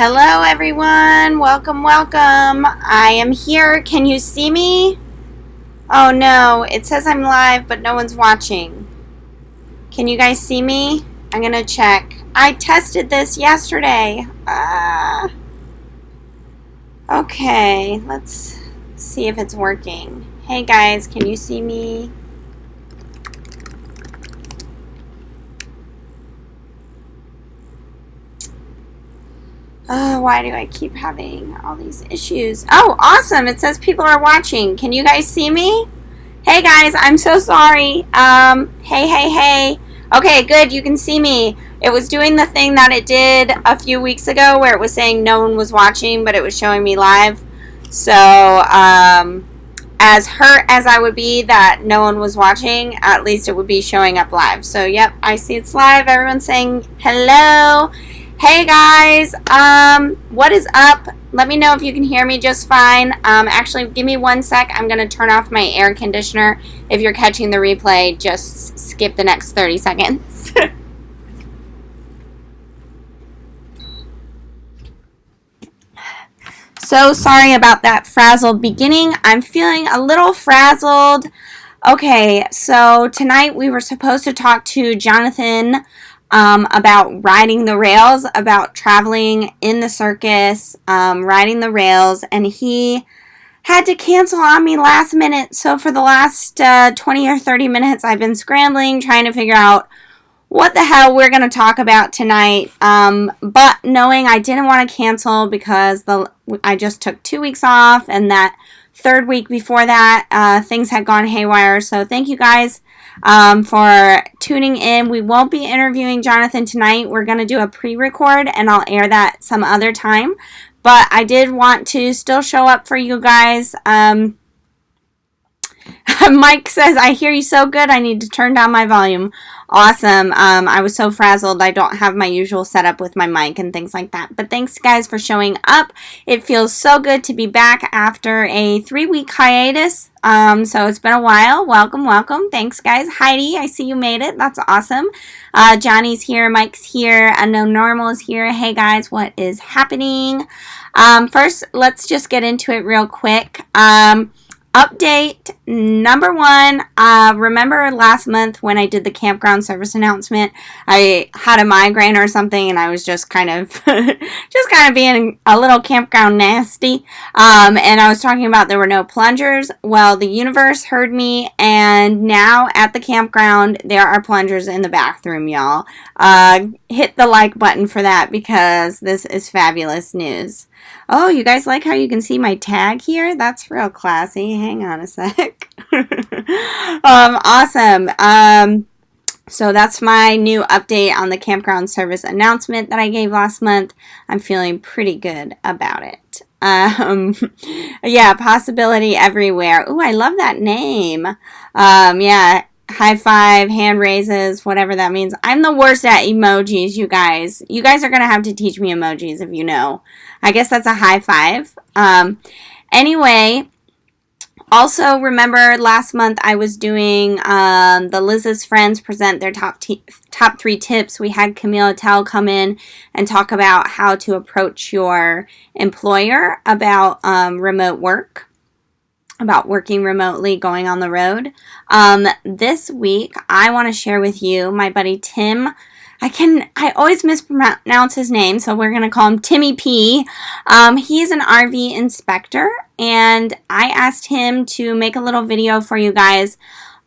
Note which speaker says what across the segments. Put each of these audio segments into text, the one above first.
Speaker 1: Hello everyone, welcome, welcome. I am here. Can you see me? Oh no, it says I'm live, but no one's watching. Can you guys see me? I'm gonna check. I tested this yesterday. Okay, let's see if it's working. Hey guys, can you see me? Why do I keep having all these issues? Oh, awesome. It says people are watching. Can you guys see me? Hey guys, I'm so sorry. Hey. Okay, good. You can see me. It was doing the thing that it did a few weeks ago where it was saying no one was watching, but it was showing me live. So, as hurt as I would be that no one was watching, at least it would be showing up live. So, yep, I see it's live. Everyone's saying hello. Hey guys, what is up? Let me know if you can hear me just fine. Actually, give me 1 sec. I'm going to turn off my air conditioner. If you're catching the replay, just skip the next 30 seconds. So sorry about that frazzled beginning. I'm feeling a little frazzled. Okay, so tonight we were supposed to talk to Johnathan about riding the rails, about traveling in the circus, riding the rails, and he had to cancel on me last minute. So for the last 20 or 30 minutes, I've been scrambling, trying to figure out what the hell we're going to talk about tonight. But knowing I didn't want to cancel because I just took 2 weeks off, and that third week before that, things had gone haywire. So thank you guys for tuning in. We won't be interviewing Johnathan tonight. We're going to do a pre-record, and I'll air that some other time. But I did want to still show up for you guys. Mike says, I hear you so good, I need to turn down my volume. Awesome. I was so frazzled, I don't have my usual setup with my mic and things like that. But thanks, guys, for showing up. It feels so good to be back after a 3-week hiatus. So it's been a while. Welcome, welcome. Thanks, guys. Heidi, I see you made it. That's awesome. Johnny's here. Mike's here. Unknown Normal is here. Hey, guys, what is happening? First, let's just get into it real quick. Update number 1, remember last month when I did the campground service announcement, I had a migraine or something and I was just kind of being a little campground nasty, and I was talking about there were no plungers. Well, the universe heard me, and now at the campground there are plungers in the bathroom, y'all. Hit the like button for that because this is fabulous news. Oh, you guys like how you can see my tag here? That's real classy. Hang on a sec. Awesome. So that's my new update on the campground service announcement that I gave last month. I'm feeling pretty good about it. Yeah, possibility everywhere. Ooh, I love that name. Yeah. High five, hand raises, whatever that means. I'm the worst at emojis, you guys. You guys are going to have to teach me emojis if you know. I guess that's a high five. Anyway, also remember last month I was doing the Liz's Friends present their top 3 tips. We had Camille Tell come in and talk about how to approach your employer about remote work. About working remotely, going on the road. This week, I want to share with you my buddy Tim. I always mispronounce his name, so we're going to call him Timmy P. He's an RV inspector, and I asked him to make a little video for you guys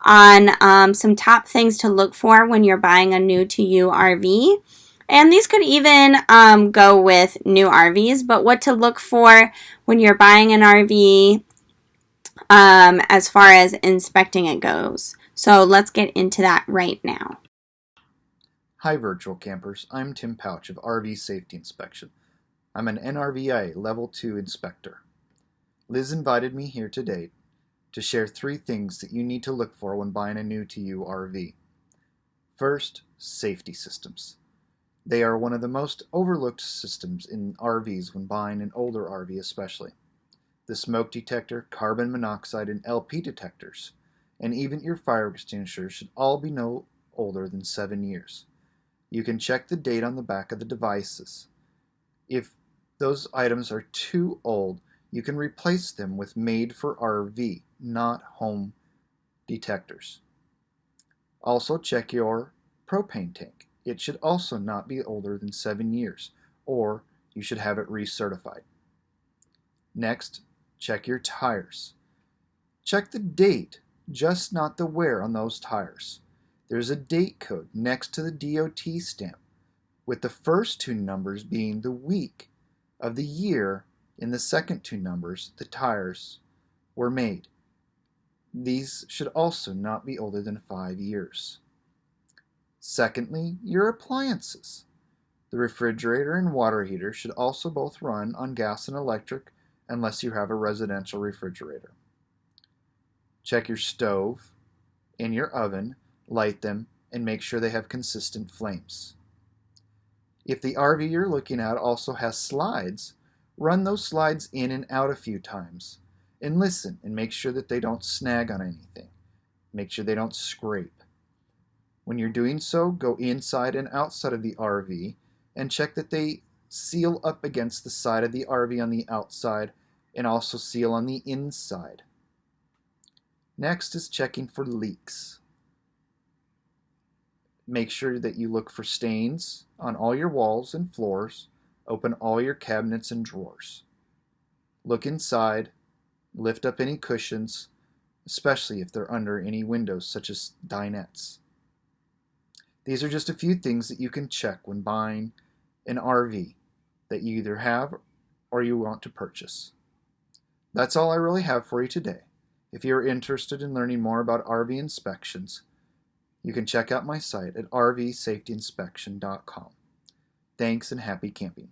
Speaker 1: on some top things to look for when you're buying a new to you RV. And these could even go with new RVs, but what to look for when you're buying an RV as far as inspecting it goes. So let's get into that right now.
Speaker 2: Hi virtual campers, I'm Tim Pouch of RV Safety Inspection. I'm an NRVIA Level 2 inspector. Liz invited me here today to share 3 things that you need to look for when buying a new to you RV. First, safety systems. They are one of the most overlooked systems in RVs when buying an older RV especially. The smoke detector, carbon monoxide, and LP detectors, and even your fire extinguisher should all be no older than 7 years. You can check the date on the back of the devices. If those items are too old, you can replace them with made for RV, not home detectors. Also check your propane tank. It should also not be older than 7 years, or you should have it recertified. Next, check your tires. Check the date, just not the wear on those tires. There's a date code next to the DOT stamp, with the first 2 numbers being the week of the year in the second 2 numbers the tires were made. These should also not be older than 5 years. Secondly, your appliances. The refrigerator and water heater should also both run on gas and electric unless you have a residential refrigerator. Check your stove and your oven, light them, and make sure they have consistent flames. If the RV you're looking at also has slides, run those slides in and out a few times, and listen and make sure that they don't snag on anything. Make sure they don't scrape. When you're doing so, go inside and outside of the RV and check that they seal up against the side of the RV on the outside and also seal on the inside. Next is checking for leaks. Make sure that you look for stains on all your walls and floors. Open all your cabinets and drawers. Look inside. Lift up any cushions, especially if they're under any windows such as dinettes. These are just a few things that you can check when buying an RV that you either have or you want to purchase. That's all I really have for you today. If you're interested in learning more about RV inspections, you can check out my site at rvsafetyinspection.com. Thanks and happy camping.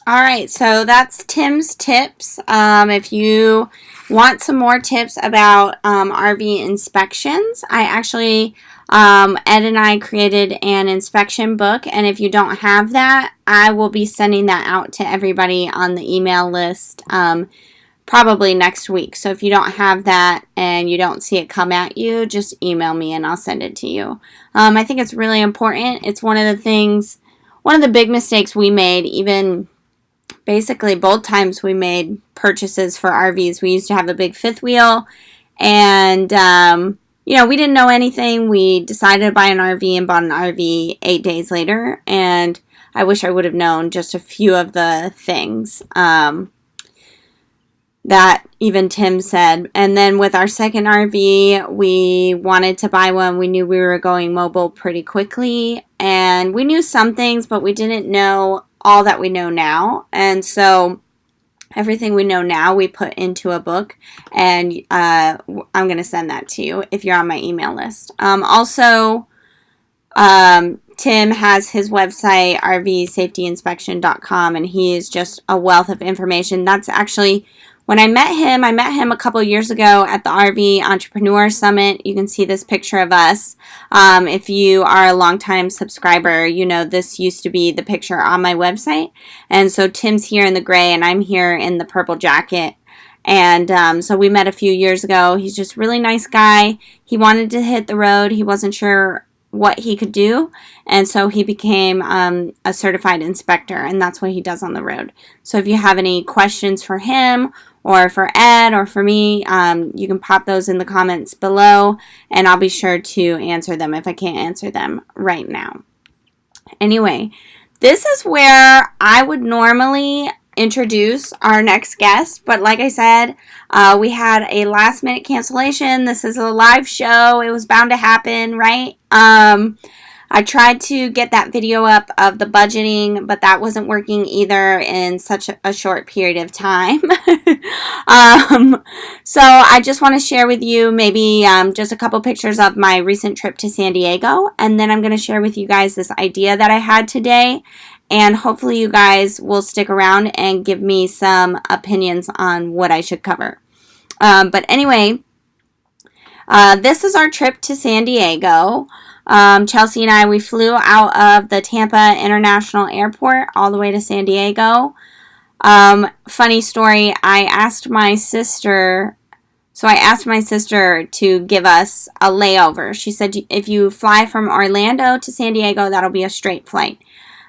Speaker 1: All right, so that's Tim's tips. If you want some more tips about RV inspections, I actually, Ed and I created an inspection book, and if you don't have that, I will be sending that out to everybody on the email list probably next week. So if you don't have that and you don't see it come at you, just email me and I'll send it to you. I think it's really important. It's one of the big mistakes we made, even basically both times we made purchases for RVs. We used to have a big fifth wheel, and we didn't know anything. We decided to buy an RV and bought an RV 8 days later, and I wish I would have known just a few of the things that even Tim said. And then with our second RV, we wanted to buy one. We knew we were going mobile pretty quickly, and we knew some things, but we didn't know all that we know now. And so everything we know now we put into a book, and I'm going to send that to you if you're on my email list. Also, Tim has his website, rvsafetyinspection.com, and he is just a wealth of information. That's actually, when I met him a couple years ago at the RV Entrepreneur Summit. You can see this picture of us. If you are a longtime subscriber, you know this used to be the picture on my website. And so Tim's here in the gray, and I'm here in the purple jacket. And so we met a few years ago. He's just a really nice guy. He wanted to hit the road. He wasn't sure what he could do, and so he became a certified inspector, and that's what he does on the road. So if you have any questions for him or for Ed or for me, you can pop those in the comments below, and I'll be sure to answer them if I can't answer them right now. Anyway, this is where I would normally introduce our next guest, but like I said, we had a last minute cancellation. This is a live show. It was bound to happen, right? I tried to get that video up of the budgeting, but that wasn't working either in such a short period of time. So I just want to share with you maybe just a couple pictures of my recent trip to San Diego, and then I'm going to share with you guys this idea that I had today, and hopefully you guys will stick around and give me some opinions on what I should cover. But anyway, this is our trip to San Diego. Chelsea and I, we flew out of the Tampa International Airport all the way to San Diego. Funny story, I asked my sister to give us a layover. She said, if you fly from Orlando to San Diego, that'll be a straight flight.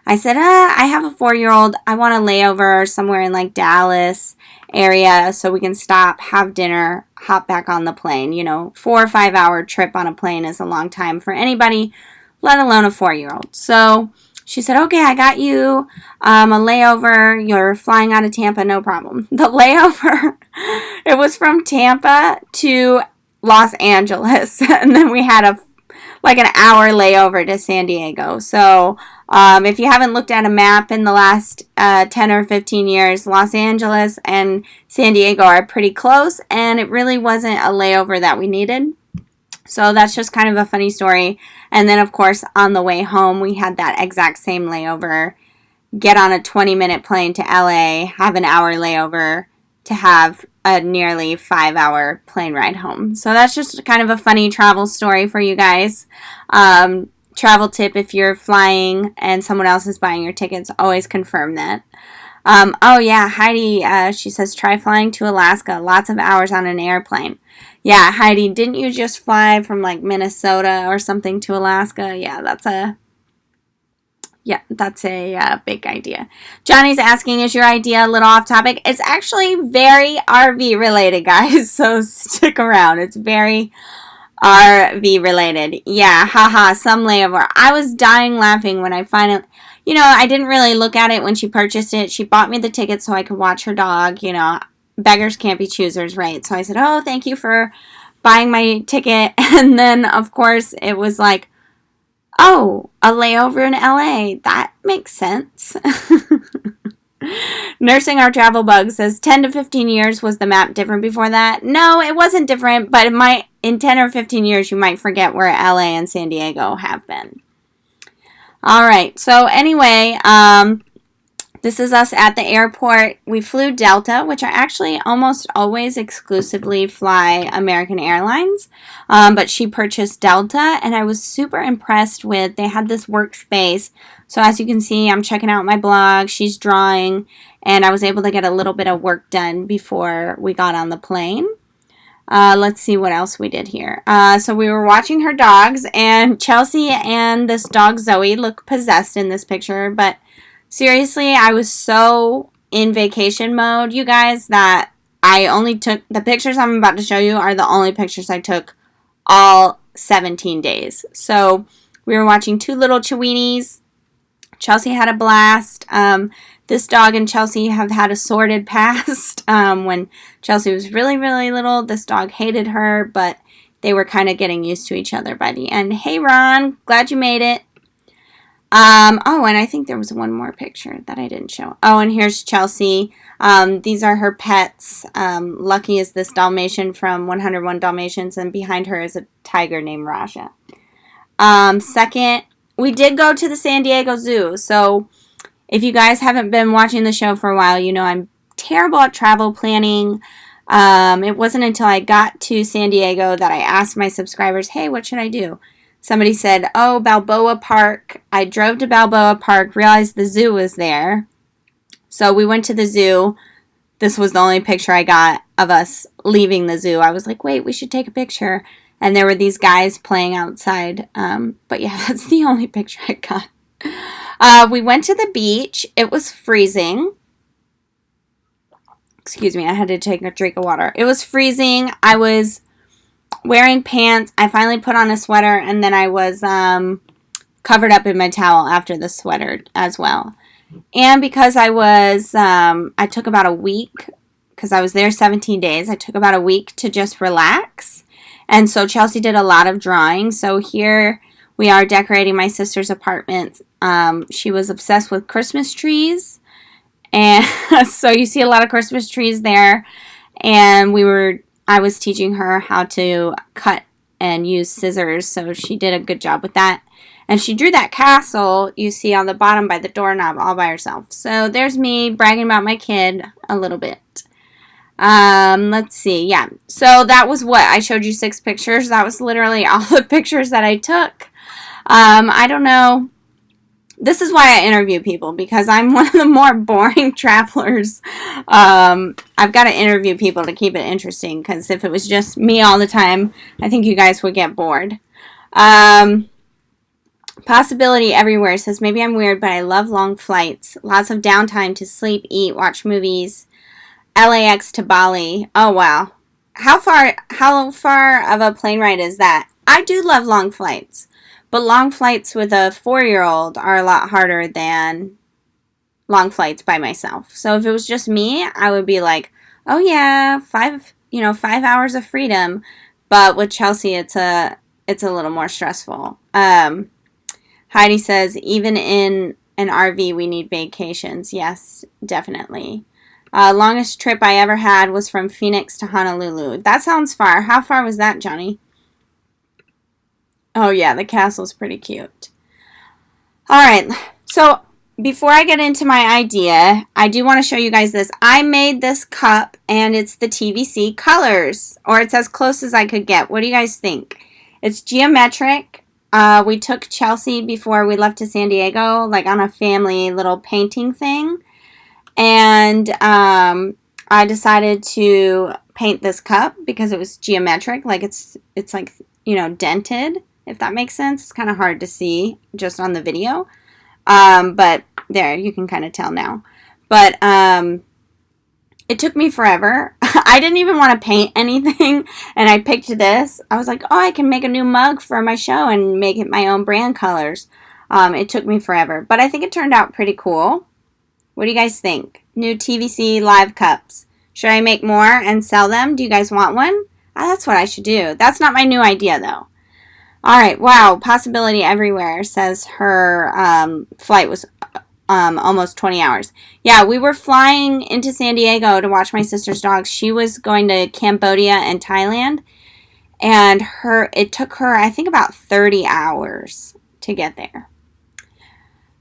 Speaker 1: I said, I have a 4-year-old. I want a layover somewhere in like Dallas area so we can stop, have dinner, hop back on the plane. 4 or 5 hour trip on a plane is a long time for anybody, let alone a 4-year-old. So she said, okay, I got you a layover. You're flying out of Tampa, no problem. The layover, it was from Tampa to Los Angeles. And then we had an hour layover to San Diego. So if you haven't looked at a map in the last 10 or 15 years, Los Angeles and San Diego are pretty close, and it really wasn't a layover that we needed. So that's just kind of a funny story. And then, of course, on the way home, we had that exact same layover. Get on a 20-minute plane to LA, have an hour layover to have a nearly 5-hour plane ride home. So that's just kind of a funny travel story for you guys. Travel tip, if you're flying and someone else is buying your tickets, always confirm that. Oh, yeah, Heidi, she says, try flying to Alaska. Lots of hours on an airplane. Yeah, Heidi, didn't you just fly from like Minnesota or something to Alaska? Yeah, that's a big idea. Johnny's asking, is your idea a little off topic? It's actually very RV related, guys, so stick around. It's very RV related. Yeah, haha, some layover. I was dying laughing when I finally, I didn't really look at it when she purchased it. She bought me the ticket so I could watch her dog, beggars can't be choosers, right? So I said, oh, thank you for buying my ticket. And then, of course, it was like, oh, a layover in LA. That makes sense. Nursing Our Travel Bug says 10 to 15 years. Was the map different before that? No, it wasn't different, but in 10 or 15 years, you might forget where LA and San Diego have been. All right. So anyway, this is us at the airport. We flew Delta, which I actually almost always exclusively fly American Airlines. But she purchased Delta, and I was super impressed with, they had this workspace. So as you can see, I'm checking out my blog. She's drawing, and I was able to get a little bit of work done before we got on the plane. Let's see what else we did here. So we were watching her dogs, and Chelsea and this dog Zoe look possessed in this picture, but seriously, I was so in vacation mode, you guys, that I only took, the pictures I'm about to show you are the only pictures I took all 17 days. So we were watching two little Chiweenies. Chelsea had a blast. This dog and Chelsea have had a sordid past. When Chelsea was really, really little, this dog hated her, but they were kind of getting used to each other by the end. Hey, Ron, glad you made it. And I think there was one more picture that I didn't show. Oh, and here's Chelsea. These are her pets. Lucky is this Dalmatian from 101 Dalmatians, and behind her is a tiger named Raja. Second, we did go to the San Diego Zoo. So if you guys haven't been watching the show for a while, I'm terrible at travel planning. It wasn't until I got to San Diego that I asked my subscribers, hey, what should I do? Somebody said, oh, Balboa Park. I drove to Balboa Park, realized the zoo was there. So we went to the zoo. This was the only picture I got of us leaving the zoo. I was like, wait, we should take a picture. And there were these guys playing outside. But yeah, that's the only picture I got. We went to the beach. It was freezing. Excuse me, I had to take a drink of water. It was freezing. I was wearing pants. I finally put on a sweater, and then I was covered up in my towel after the sweater as well. And because I took about a week, because I was there 17 days, I took about a week to just relax. And so Chelsea did a lot of drawing. So here we are decorating my sister's apartment. She was obsessed with Christmas trees. And so you see a lot of Christmas trees there. And I was teaching her how to cut and use scissors, so she did a good job with that. And she drew that castle you see on the bottom by the doorknob all by herself. So there's me bragging about my kid a little bit. Let's see. Yeah. So that was what? I showed you 6 pictures. That was literally all the pictures that I took. I don't know. This is why I interview people, because I'm one of the more boring travelers. I've got to interview people to keep it interesting, because if it was just me all the time, I think you guys would get bored. Possibility everywhere says, maybe I'm weird, but I love long flights. Lots of downtime to sleep, eat, watch movies. LAX to Bali. Oh, wow. How far of a plane ride is that? I do love long flights, but long flights with a 4-year-old are a lot harder than long flights by myself. So if it was just me, I would be like, oh yeah, 5 hours of freedom. But with Chelsea, it's a little more stressful. Heidi says, even in an RV, we need vacations. Yes, definitely. Longest trip I ever had was from Phoenix to Honolulu. That sounds far. How far was that, Johnny? Oh, yeah, the castle's pretty cute. All right, so before I get into my idea, I do want to show you guys this. I made this cup, and it's the TVC colors, or it's as close as I could get. What do you guys think? It's geometric. We took Chelsea before we left to San Diego, like on a family little painting thing. And I decided to paint this cup because it was geometric, like it's like, dented, if that makes sense. It's kind of hard to see just on the video. But there, you can kind of tell now. But it took me forever. I didn't even want to paint anything, and I picked this. I was like, oh, I can make a new mug for my show and make it my own brand colors. It took me forever, but I think it turned out pretty cool. What do you guys think? New TVC live cups. Should I make more and sell them? Do you guys want one? That's what I should do. That's not my new idea, though. All right. Wow. Possibility everywhere says her flight was almost 20 hours. Yeah, we were flying into San Diego to watch my sister's dogs. She was going to Cambodia and Thailand, and it took her, I think, about 30 hours to get there.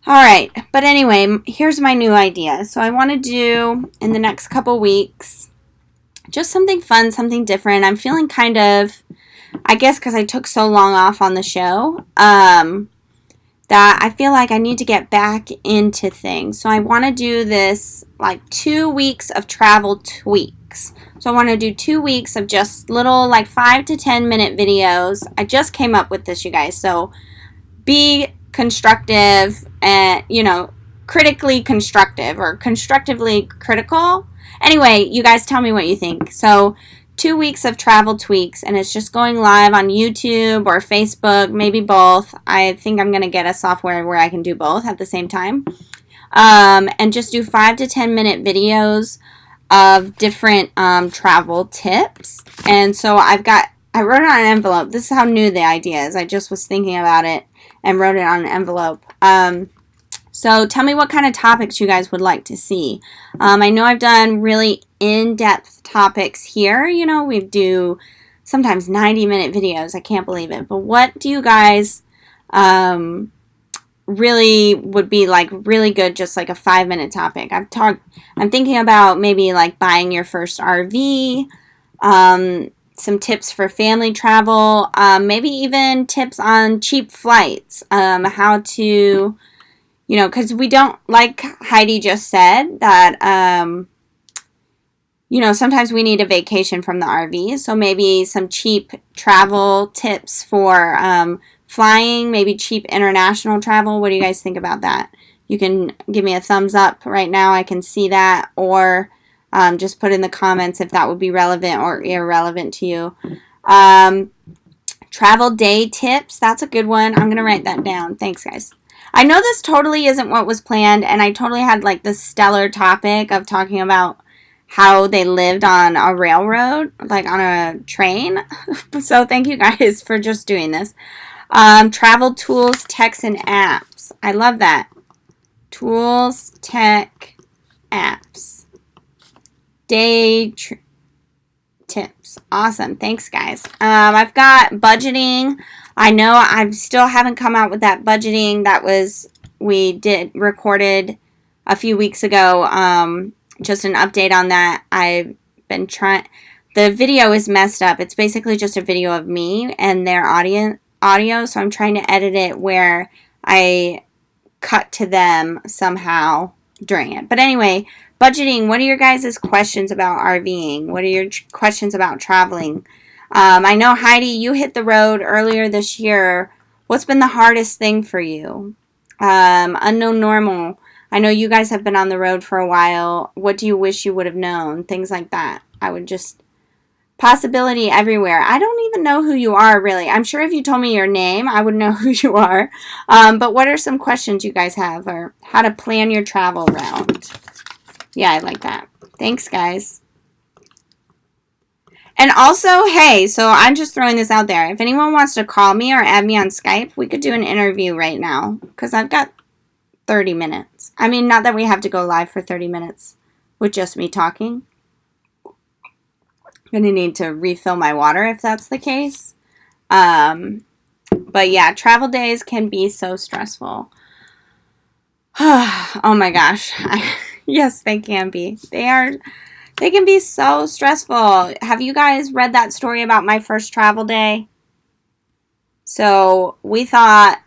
Speaker 1: All right, but anyway, here's my new idea. So I want to do, in the next couple weeks, just something fun, something different. I'm feeling kind of, I guess because I took so long off on the show, that I feel like I need to get back into things. So I want to do this, like 2 weeks of travel tweaks. So I want to do 2 weeks of just little, like 5 to 10 minute videos. I just came up with this, you guys. So be constructive and, critically constructive or constructively critical. Anyway, you guys tell me what you think. So 2 weeks of travel tweaks, and it's just going live on YouTube or Facebook, maybe both. I think I'm going to get a software where I can do both at the same time. And just do 5 to 10 minute videos of different travel tips. And so I wrote it on an envelope. This is how new the idea is. I just was thinking about it and wrote it on an envelope. So tell me what kind of topics you guys would like to see. I know I've done really in-depth topics here. We do sometimes 90-minute videos. I can't believe it. But what do you guys really would be like really good, just like a 5-minute topic? I'm thinking about maybe like buying your first RV, some tips for family travel, maybe even tips on cheap flights, how to, because we don't, like Heidi just said, that, sometimes we need a vacation from the RV. So maybe some cheap travel tips for flying, maybe cheap international travel. What do you guys think about that? You can give me a thumbs up right now. I can see that, or just put in the comments if that would be relevant or irrelevant to you. Travel day tips. That's a good one. I'm going to write that down. Thanks, guys. I know this totally isn't what was planned, and I totally had like this stellar topic of talking about how they lived on a railroad, like on a train. So thank you guys for just doing this. Travel tools, techs, and apps. I love that. Tools, tech, apps. Day tips. Awesome. Thanks, guys. I've got budgeting. I know I still haven't come out with that budgeting we recorded a few weeks ago. Just an update on that. I've been trying. The video is messed up. It's basically just a video of me and their audio. So I'm trying to edit it where I cut to them somehow during it. But anyway, budgeting. What are your guys' questions about RVing? What are your questions about traveling? I know, Heidi, you hit the road earlier this year What's been the hardest thing for you? Unknown normal. I know you guys have been on the road for a while. What do you wish you would have known? Things like that. I would just... Possibility everywhere. I don't even know who you are, really. I'm sure if you told me your name, I would know who you are. But what are some questions you guys have? Or how to plan your travel around? Yeah, I like that. Thanks, guys. And also, hey, so I'm just throwing this out there. If anyone wants to call me or add me on Skype, we could do an interview right now. Because I've got 30 minutes. I mean, not that we have to go live for 30 minutes with just me talking. I'm going to need to refill my water if that's the case. But yeah, travel days can be so stressful. Oh my gosh. Yes, they can be. They can be so stressful. Have you guys read that story about my first travel day? So we thought,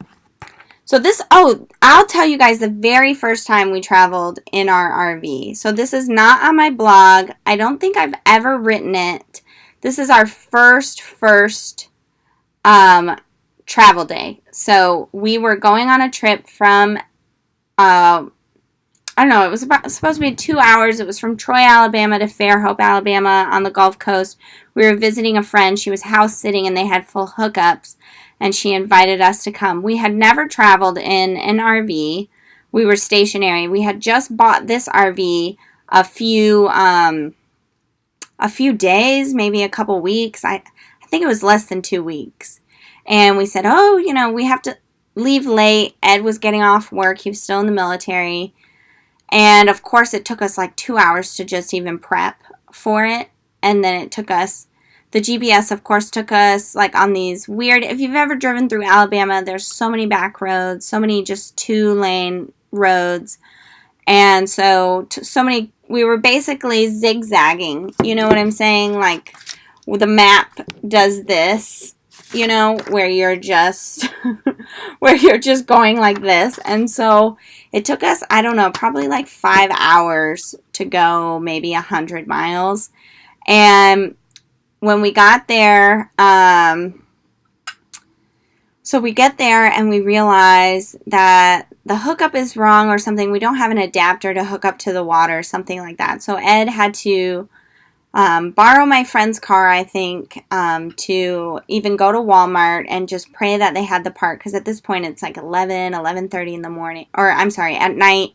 Speaker 1: I'll tell you guys the very first time we traveled in our RV. So this is not on my blog. I don't think I've ever written it. This is our first travel day. So we were going on a trip from, I don't know, it was supposed to be 2 hours. It was from Troy, Alabama to Fairhope, Alabama on the Gulf Coast. We were visiting a friend. She was house sitting and they had full hookups. And she invited us to come. We had never traveled in an RV. We were stationary. We had just bought this RV a few days, maybe a couple weeks. I think it was less than 2 weeks. And we said, we have to leave late. Ed was getting off work. He was still in the military. And, of course, it took us like 2 hours to just even prep for it. And then it took us, the GPS, of course, took us like on these weird, if you've ever driven through Alabama, there's so many back roads, so many just 2-lane roads. And so many, we were basically zigzagging. You know what I'm saying? Like, the map does this, where you're just going like this. And so it took us, I don't know, probably like 5 hours to go maybe 100 miles. And when we got there, so we get there and we realize that the hookup is wrong or something. We don't have an adapter to hook up to the water, something like that. So Ed had to borrow my friend's car, I think, to even go to Walmart and just pray that they had the part. Because at this point, it's like 11:30 in the morning. Or, I'm sorry, at night.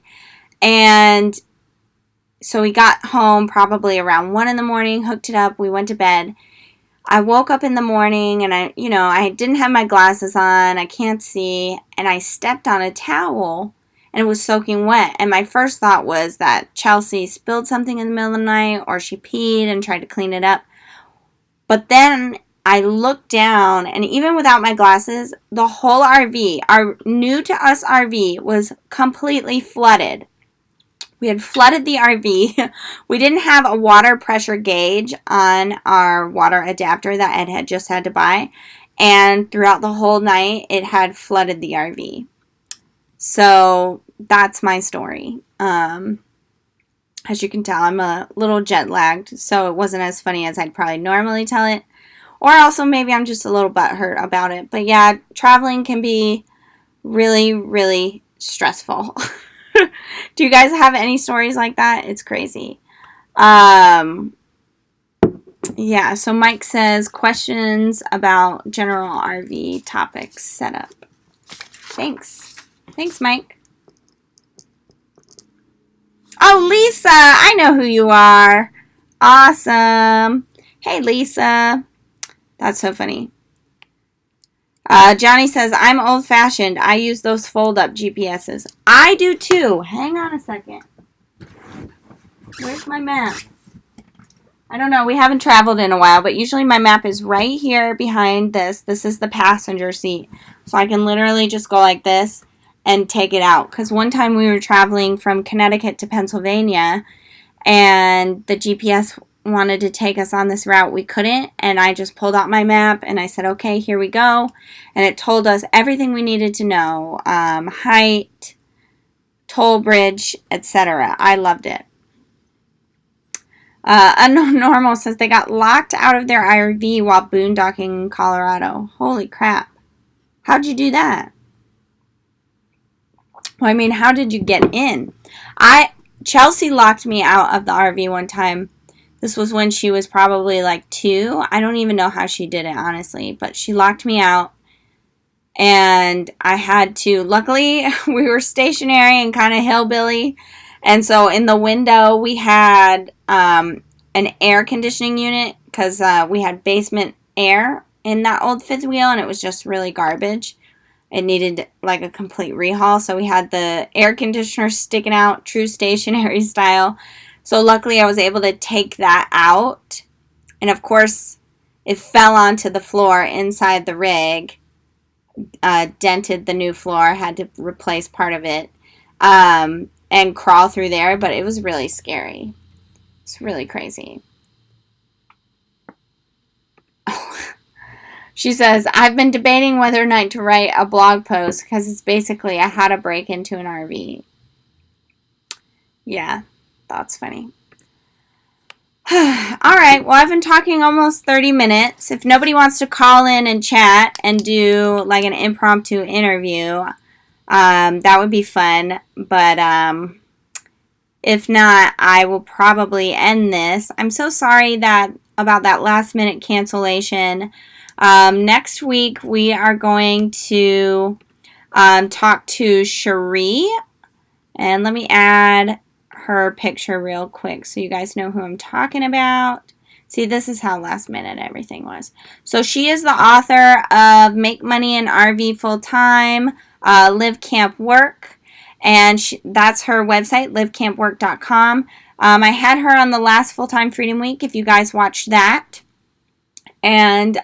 Speaker 1: And so we got home probably around 1 in the morning, hooked it up, we went to bed. I woke up in the morning and I didn't have my glasses on, I can't see, and I stepped on a towel and it was soaking wet. And my first thought was that Chelsea spilled something in the middle of the night or she peed and tried to clean it up. But then I looked down and even without my glasses, the whole RV, our new to us RV, was completely flooded. We had flooded the RV. We didn't have a water pressure gauge on our water adapter that Ed had just had to buy. And throughout the whole night, it had flooded the RV. So that's my story. As you can tell, I'm a little jet lagged, so it wasn't as funny as I'd probably normally tell it. Or also maybe I'm just a little butthurt about it. But yeah, traveling can be really, really stressful. Do you guys have any stories like that? It's crazy. Yeah, so Mike says, questions about general RV topics setup. Thanks. Thanks, Mike. Oh, Lisa, I know who you are. Awesome. Hey, Lisa. That's so funny. Johnny says, I'm old-fashioned. I use those fold-up GPSs. I do too. Hang on a second. Where's my map? I don't know. We haven't traveled in a while, but usually my map is right here behind this. This is the passenger seat. So I can literally just go like this and take it out. Because one time we were traveling from Connecticut to Pennsylvania, and the GPS wanted to take us on this route. We couldn't, and I just pulled out my map and I said, okay, here we go. And it told us everything we needed to know, height, toll bridge, etc. I loved it. Unknown Normal says they got locked out of their RV while boondocking in Colorado. Holy crap. How'd you do that? Well, I mean, how did you get in? Chelsea locked me out of the RV one time. This was when she was probably like 2. I don't even know how she did it, honestly, but she locked me out. And I had to, luckily, we were stationary and kind of hillbilly. And so in the window, we had an air conditioning unit because we had basement air in that old fifth wheel, and it was just really garbage. It needed like a complete rehaul. So we had the air conditioner sticking out, true stationary style. So luckily I was able to take that out. And of course, it fell onto the floor inside the rig. Dented the new floor, had to replace part of it, and crawl through there, but it was really scary. It's really crazy. She says, I've been debating whether or not to write a blog post because it's basically a how to break into an RV. Yeah, that's funny. Alright, well, I've been talking almost 30 minutes. If nobody wants to call in and chat and do like an impromptu interview, that would be fun. But if not, I will probably end this. I'm so sorry about that last minute cancellation. Next week, we are going to talk to Cherie. And let me add her picture real quick so you guys know who I'm talking about. See, this is how last minute everything was. So she is the author of Make Money in RV Full Time, Live Camp Work. And that's her website, livecampwork.com. I had her on the last Full-Time Freedom Week, if you guys watched that. And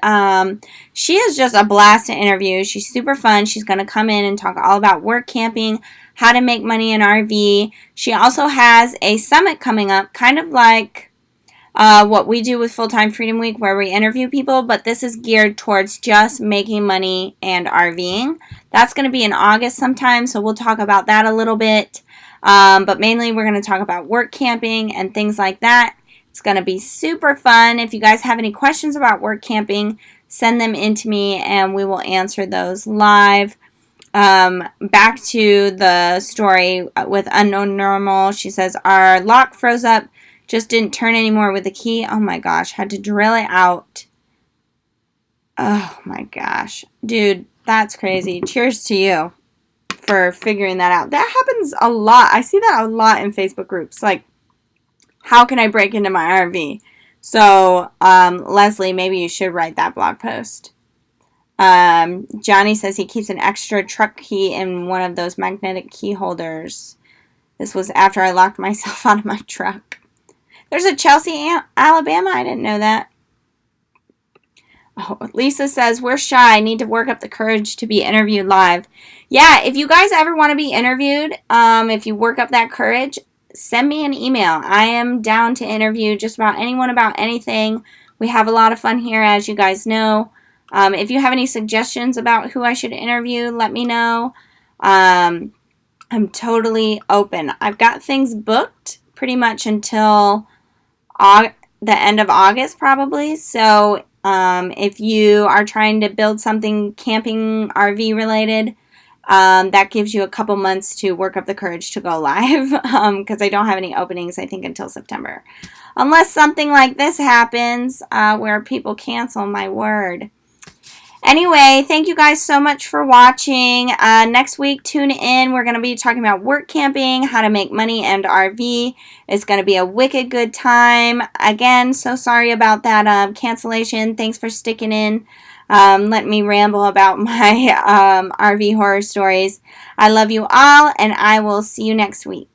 Speaker 1: she is just a blast to interview. She's super fun. She's going to come in and talk all about work camping, how to make money in RV. She also has a summit coming up, kind of like what we do with Full-Time Freedom Week, where we interview people, but this is geared towards just making money and RVing. That's going to be in August sometime, so we'll talk about that a little bit. But mainly we're going to talk about work camping and things like that. It's going to be super fun. If you guys have any questions about work camping, send them in to me and we will answer those live. Back to the story with Unknown Normal. She says, our lock froze up, just didn't turn anymore with the key. Oh my gosh, had to drill it out. Oh my gosh. Dude, that's crazy. Cheers to you for figuring that out. That happens a lot. I see that a lot in Facebook groups. Like, how can I break into my RV? So, Leslie, maybe you should write that blog post. Johnny says he keeps an extra truck key in one of those magnetic key holders. This was after I locked myself out of my truck. There's a Chelsea, Alabama. I didn't know that. Oh, Lisa says, we're shy. I need to work up the courage to be interviewed live. Yeah, if you guys ever want to be interviewed, if you work up that courage, send me an email. I am down to interview just about anyone about anything. We have a lot of fun here, as you guys know. If you have any suggestions about who I should interview, let me know. I'm totally open. I've got things booked pretty much until the end of August, probably. So if you are trying to build something camping RV related, that gives you a couple months to work up the courage to go live, because I don't have any openings, I think, until September. Unless something like this happens, where people cancel, my word. Anyway, thank you guys so much for watching. Next week, tune in. We're going to be talking about work camping, how to make money and RV. It's going to be a wicked good time. Again, so sorry about that cancellation. Thanks for sticking in. Let me ramble about my RV horror stories. I love you all, and I will see you next week.